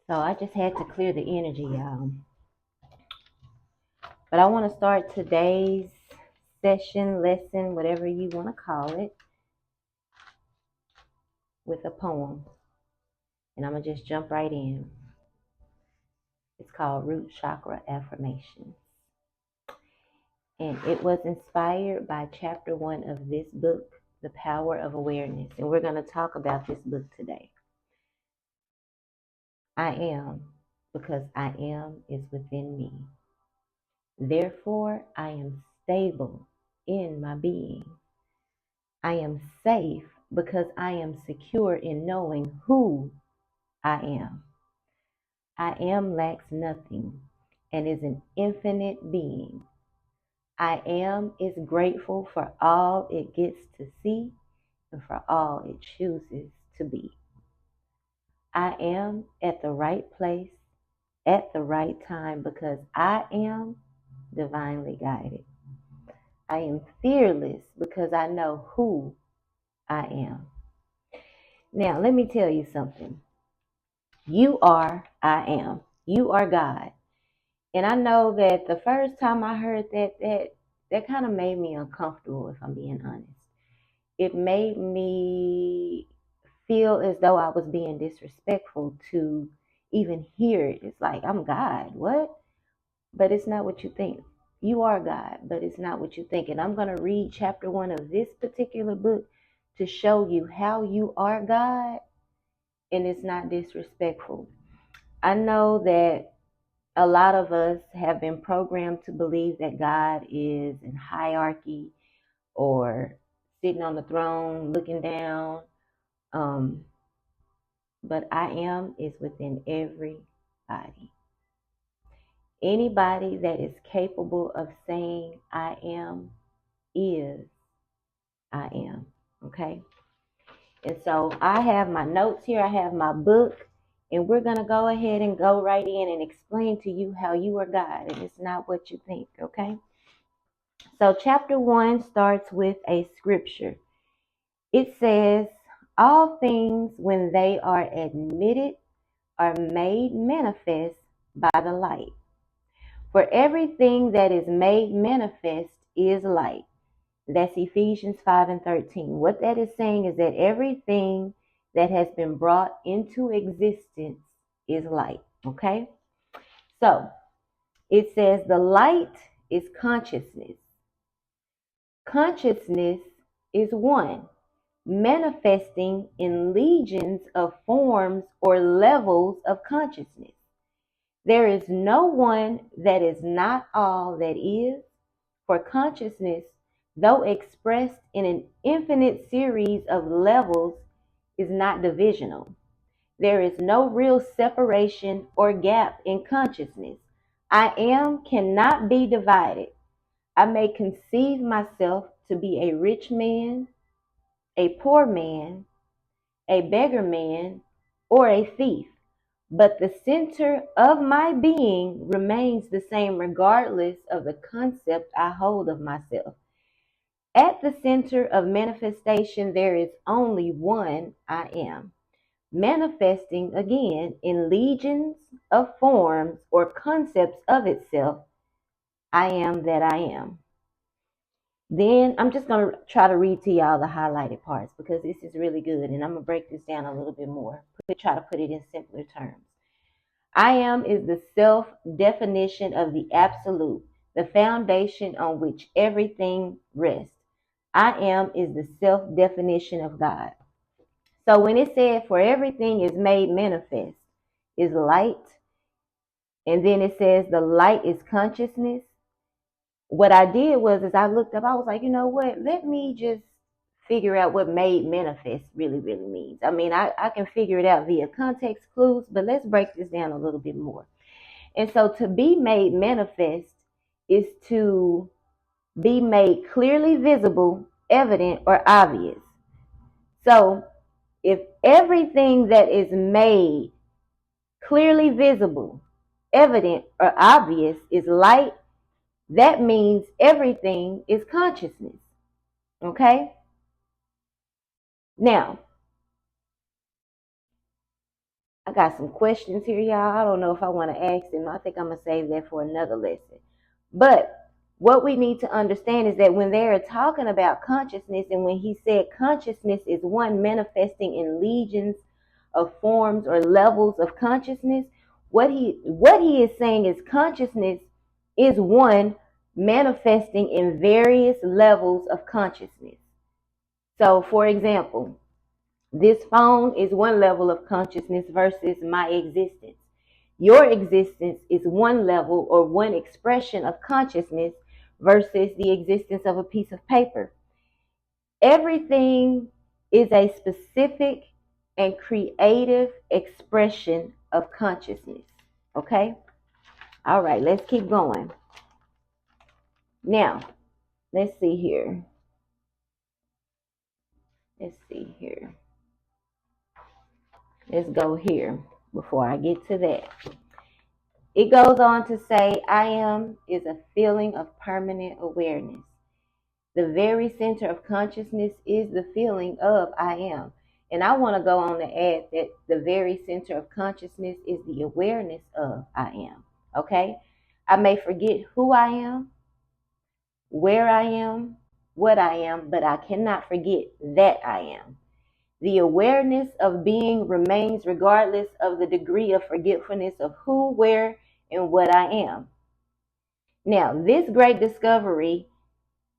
So I just had to clear the energy, y'all. But I want to start today's session, lesson, whatever you want to call it, with a poem. And I'm going to just jump right in. It's called Root Chakra Affirmations. And it was inspired by chapter 1 of this book, The Power of Awareness. And we're going to talk about this book today. I am, because I am is within me. Therefore, I am stable in my being. I am safe because I am secure in knowing who I am. I am lacks nothing and is an infinite being. I am is grateful for all it gets to see and for all it chooses to be. I am at the right place at the right time because I am divinely guided. I am fearless because I know who I am. Now, let me tell you something. You are, I am. You are God. And I know that the first time I heard that kind of made me uncomfortable, if I'm being honest. It made me feel as though I was being disrespectful to even hear it. It's like, I'm God. What? But it's not what you think. You are God, but it's not what you think. And I'm going to read chapter 1 of this particular book to show you how you are God, and it's not disrespectful. I know that a lot of us have been programmed to believe that God is in hierarchy or sitting on the throne looking down. But I am is within everybody. Anybody that is capable of saying I am is I am. Okay? And so I have my notes here. I have my book. And we're going to go ahead and go right in and explain to you how you are God. And it's not what you think. Okay? So chapter 1 starts with a scripture. It says, all things when they are admitted are made manifest by the light. For everything that is made manifest is light. That's Ephesians 5:13. What that is saying is that everything that has been brought into existence is light. Okay? So it says the light is consciousness. Consciousness is one, manifesting in legions of forms or levels of consciousness. There is no one that is not all that is, for consciousness, though expressed in an infinite series of levels, is not divisional. There is no real separation or gap in consciousness. I am cannot be divided. I may conceive myself to be a rich man, a poor man, a beggar man, or a thief. But the center of my being remains the same regardless of the concept I hold of myself. At the center of manifestation, there is only one I am, manifesting again in legions of forms or concepts of itself. I am that I am. Then I'm just going to try to read to y'all the highlighted parts because this is really good, and I'm going to break this down a little bit more, try to put it in simpler terms. I am is the self-definition of the absolute, the foundation on which everything rests. I am is the self-definition of God. So when it said, for everything is made manifest, is light, and then it says the light is consciousness. What I did was, as I looked up, I was like, you know what? Let me just figure out what made manifest really, really means. I mean, I can figure it out via context clues, but let's break this down a little bit more. And so to be made manifest is to be made clearly visible, evident, or obvious. So if everything that is made clearly visible, evident, or obvious is light, that means everything is consciousness. Okay? Now, got some questions here, y'all. I don't know if I want to ask them. I think I'm going to save that for another lesson. But what we need to understand is that when they're talking about consciousness, and when he said consciousness is one manifesting in legions of forms or levels of consciousness, what he is saying is consciousness is one manifesting in various levels of consciousness. So, for example, this phone is one level of consciousness versus my existence. Your existence is one level or one expression of consciousness versus the existence of a piece of paper. Everything is a specific and creative expression of consciousness. Okay? All right, let's keep going. Now, let's see here. Let's go here before I get to that. It goes on to say, I am is a feeling of permanent awareness. The very center of consciousness is the feeling of I am. And I want to go on to add that the very center of consciousness is the awareness of I am. Okay? I may forget who I am, where I am, what I am, but I cannot forget that I am. The awareness of being remains regardless of the degree of forgetfulness of who, where, and what I am. Now, this great discovery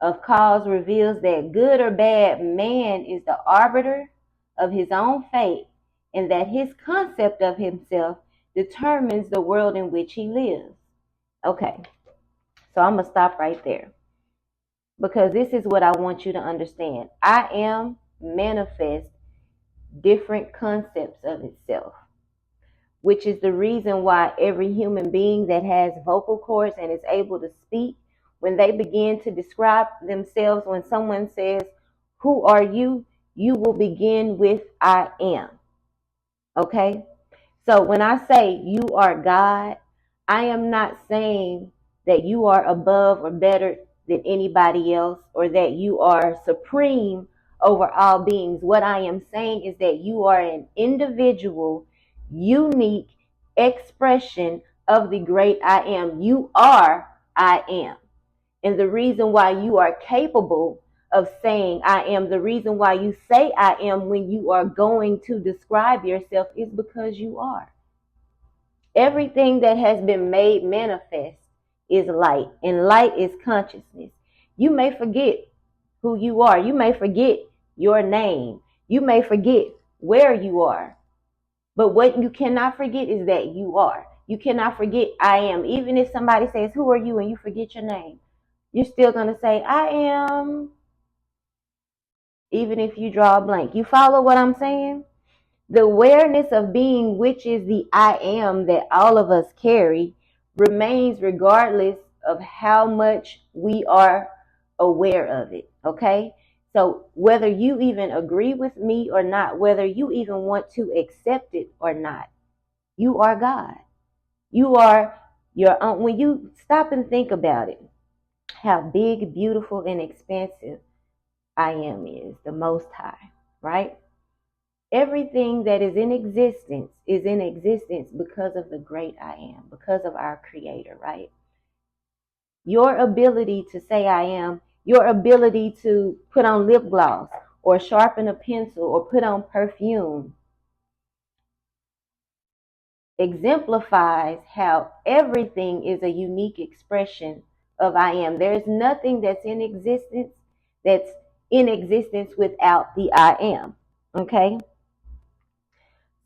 of cause reveals that good or bad man is the arbiter of his own fate, and that his concept of himself determines the world in which he lives. Okay, so I'm going to stop right there, because this is what I want you to understand. I am manifests different concepts of itself, which is the reason why every human being that has vocal cords and is able to speak, when they begin to describe themselves, when someone says, who are you? You will begin with I am. Okay? So when I say you are God, I am not saying that you are above or better than anybody else, or that you are supreme over all beings. What I am saying is that you are an individual, unique expression of the great I am. You are I am. And the reason why you are capable of saying I am, the reason why you say I am when you are going to describe yourself, is because you are. Everything that has been made manifest is light, and light is consciousness. You may forget who you are. You may forget your name. You may forget where you are. But what you cannot forget is that you are. You cannot forget I am. Even if somebody says, who are you? And you forget your name, you're still going to say, I am. Even if you draw a blank. You follow what I'm saying? The awareness of being, which is the I am that all of us carry, remains regardless of how much we are aware of it. Okay? So whether you even agree with me or not, whether you even want to accept it or not, you are God. You are your own. When you stop and think about it, how big, beautiful, and expansive I am is, the Most High, right? Everything that is in existence because of the great I am, because of our Creator, right? Your ability to say I am, your ability to put on lip gloss or sharpen a pencil or put on perfume, exemplifies how everything is a unique expression of I am. There is nothing that's in existence without the I am. Okay?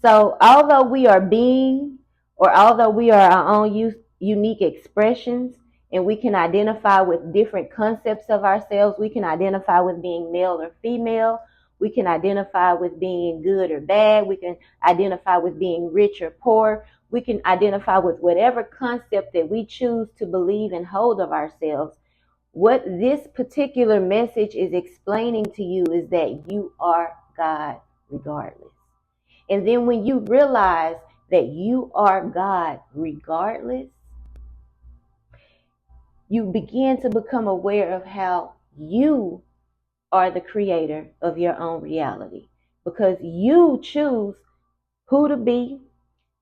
So although we are being, or although we are our own unique expressions, and we can identify with different concepts of ourselves, we can identify with being male or female, we can identify with being good or bad, we can identify with being rich or poor, we can identify with whatever concept that we choose to believe and hold of ourselves. What this particular message is explaining to you is that you are God regardless. And then when you realize that you are God regardless, you begin to become aware of how you are the creator of your own reality, because you choose who to be,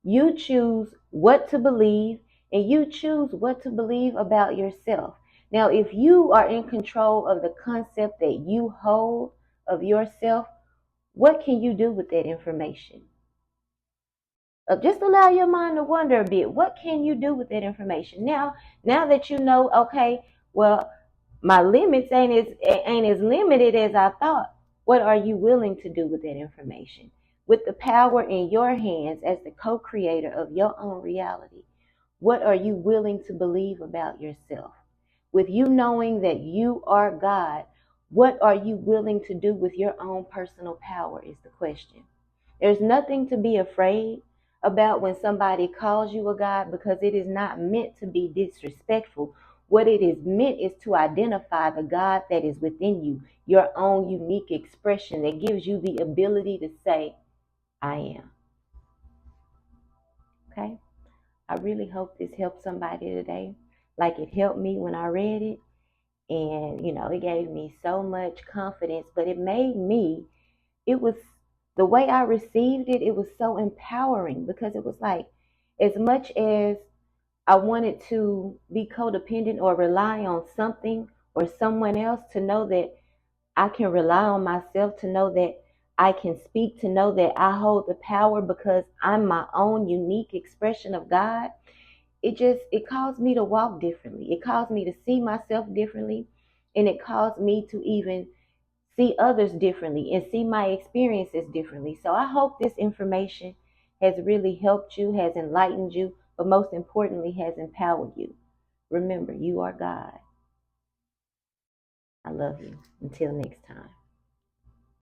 You choose what to believe, and you choose what to believe about yourself. Now, if you are in control of the concept that you hold of yourself, what can you do with that information? Just allow your mind to wonder a bit. What can you do with that information? Now that you know, okay, well, my limits ain't as limited as I thought. What are you willing to do with that information? With the power in your hands as the co-creator of your own reality, what are you willing to believe about yourself? With you knowing that you are God, what are you willing to do with your own personal power is the question. There's nothing to be afraid about when somebody calls you a God, because it is not meant to be disrespectful. What it is meant is to identify the God that is within you, your own unique expression that gives you the ability to say, I am. Okay? I really hope this helped somebody today, like it helped me when I read it. And, it gave me so much confidence, but it was the way I received it, it was so empowering, because it was like, as much as I wanted to be codependent or rely on something or someone else, to know that I can rely on myself, to know that I can speak, to know that I hold the power because I'm my own unique expression of God. It caused me to walk differently. It caused me to see myself differently. And it caused me to even see others differently and see my experiences differently. So I hope this information has really helped you, has enlightened you, but most importantly, has empowered you. Remember, you are God. I love you. Until next time.